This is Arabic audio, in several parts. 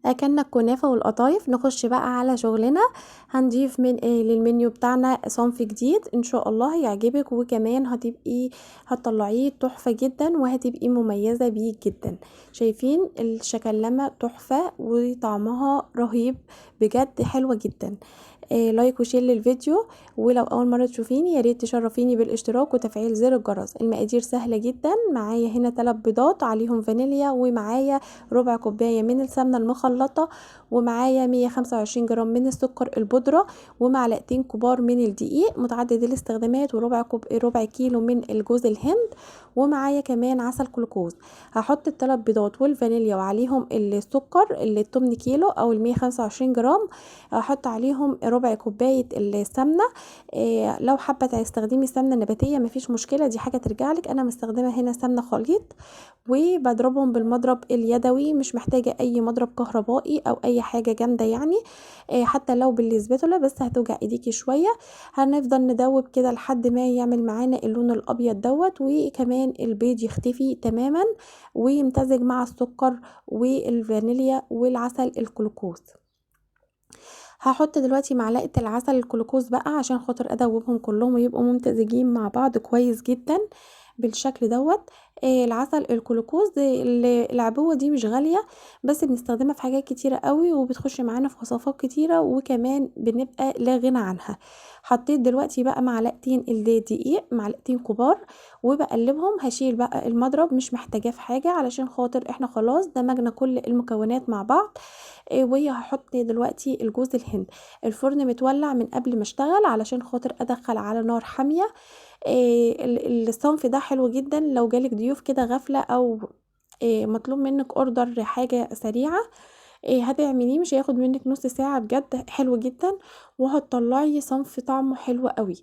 اكلنا الكنافه والقطايف. نخش بقى على شغلنا. هنضيف من للمنيو بتاعنا صنف جديد ان شاء الله هيعجبك، وكمان هتطلعيه تحفه جدا وهتبقي مميزه بيه جدا. شايفين الشكلمه تحفه وطعمها رهيب بجد، حلوه جدا. لايك وشير للفيديو، ولو اول مره تشوفيني يا ريت تشرفيني بالاشتراك وتفعيل زر الجرس. المقادير سهله جدا. معايا هنا 3 بيضات عليهم فانيليا، ومعايا ربع كوبايه من السمنه المخلطه، ومعايا 125 جرام من السكر البودره، ومعلقتين كبار من الدقيق متعدد الاستخدامات، ربع كيلو من الجوز الهند، ومعايا كمان عسل جلوكوز. هحط ال3 بيضات والفانيليا وعليهم السكر اللي 8 كيلو او ال 125 جرام. هحط عليهم ربع كوبايه السمنه. لو حابه تستخدمي سمنه نباتيه مفيش مشكله، دي حاجه ترجع لك. انا مستخدمه هنا سمنه خليط، وبضربهم بالمضرب اليدوي، مش محتاجه اي مضرب كهربائي او اي حاجه جامده يعني. حتى لو بالسباتولا بس هتوجع ايديكي شويه. هنفضل ندوب كده لحد ما يعمل معانا اللون الابيض دوت، وكمان البيض يختفي تماما ويمتزج مع السكر والفانيليا والعسل الجلوكوز. هحط دلوقتي معلقه العسل الجلوكوز بقى عشان خاطر ادوبهم كلهم ويبقوا ممتزجين مع بعض كويس جدا بالشكل دوت. العسل الجلوكوز العبوه دي مش غاليه، بس بنستخدمها في حاجات كتيره قوي وبتخش معانا في وصفات كتيره، وكمان بنبقى لا غنى عنها. حطيت دلوقتي بقى معلقتين دقيق، معلقتين كبار، وبقلبهم. هشيل بقى المضرب مش محتاجاه في حاجه علشان خاطر احنا خلاص دمجنا كل المكونات مع بعض. وهحط دلوقتي الجوز الهند. الفرن متولع من قبل ما اشتغل علشان خاطر ادخل على نار حاميه. الصنف ده حلو جدا لو جالك ضيوف كده غفله، او مطلوب منك اوردر حاجه سريعه. هتعمليه مش هياخد منك نص ساعه، بجد حلو جدا، وهتطلعي صنف طعمه حلو قوي.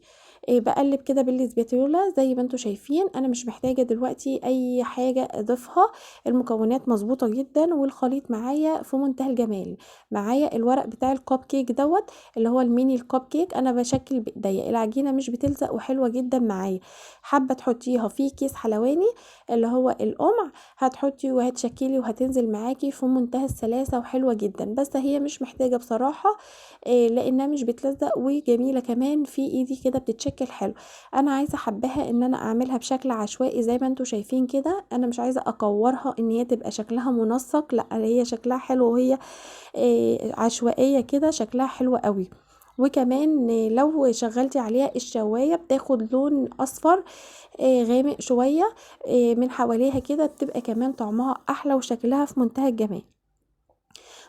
بقلب كده بالسباتولا زي ما انتوا شايفين. انا مش محتاجه دلوقتي اي حاجه اضيفها، المكونات مظبوطه جدا، والخليط معايا في منتهى الجمال. معايا الورق بتاع الكب كيك دوت، اللي هو الميني الكب كيك. انا بشكل بايديا، العجينه مش بتلزق وحلوه جدا معايا. حابه تحطيها في كيس حلواني اللي هو القمع، هتحطي وهتشكلي وهتنزل معاكي في منتهى السلاسه وحلوه جدا. بس هي مش محتاجه بصراحه، لانها مش بتلزق وجميله كمان في ايدي كده بتتشكل حلو. انا عايزه حباها ان انا اعملها بشكل عشوائي زي ما انتوا شايفين كده. انا مش عايزه اكورها ان هي تبقى شكلها منسق، لا هي شكلها حلو وهي عشوائيه كده شكلها حلو قوي. وكمان لو شغلتي عليها الشوايه بتاخد لون اصفر غامق شويه من حواليها كده، بتبقى كمان طعمها احلى وشكلها في منتهى الجمال.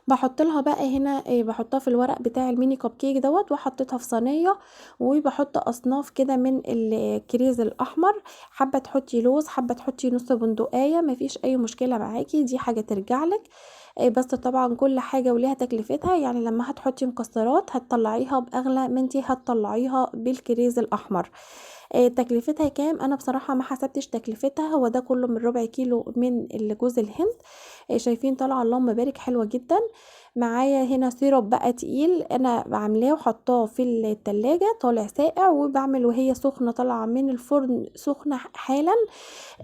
بحط لها بقى هنا بحطها في الورق بتاع الميني كب كيك دوت، وحطيتها في صينيه. وبحط اصناف كده من الكريز الاحمر. حابه تحطي لوز، حابه تحطي نص بندقيه، مفيش اي مشكله معاكي، دي حاجه ترجع لك. بس طبعا كل حاجه وليها تكلفتها. يعني لما هتحطي مكسرات هتطلعيها باغلى من انتي هتطلعيها بالكريز الاحمر. تكلفتها كام؟ انا بصراحه ما حسبتش تكلفتها. هو ده كله من ربع كيلو من الجوز الهند. شايفين طالعه اللهم بارك حلوه جدا. معايا هنا سيرب بقى تقيل انا عاملاه وحطاه في التلاجة طالع ساقع، وبعمل وهي سخنه طالعه من الفرن سخنه حالا.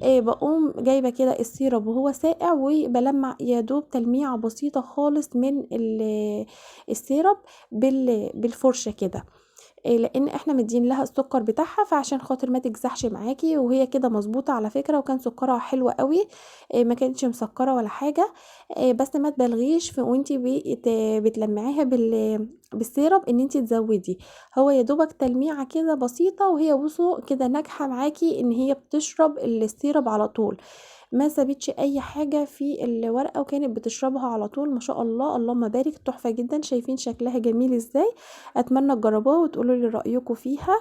بقوم جايبه كده السيرب وهو ساقع، وبلمع يا دوب تلميعه بسيطه خالص من السيرب بالفرشه كده. لان احنا مدين لها السكر بتاعها، فعشان خاطر ما تجزحش معاكي. وهي كده مظبوطه على فكره، وكان سكرها حلو قوي، ما كانتش مسكره ولا حاجه. بس ما تبالغيش في وانتي بتلمعيها بالسيرب ان انتي تزودي. هو يا دوبك تلميعه كده بسيطه، وهي بصوا كده ناجحه معاكي ان هي بتشرب السيرب على طول. ما سابتش اي حاجه في الورقه وكانت بتشربها على طول، ما شاء الله اللهم بارك، تحفه جدا. شايفين شكلها جميل ازاي؟ اتمنى تجربوها وتقولوا لي رايكم فيها.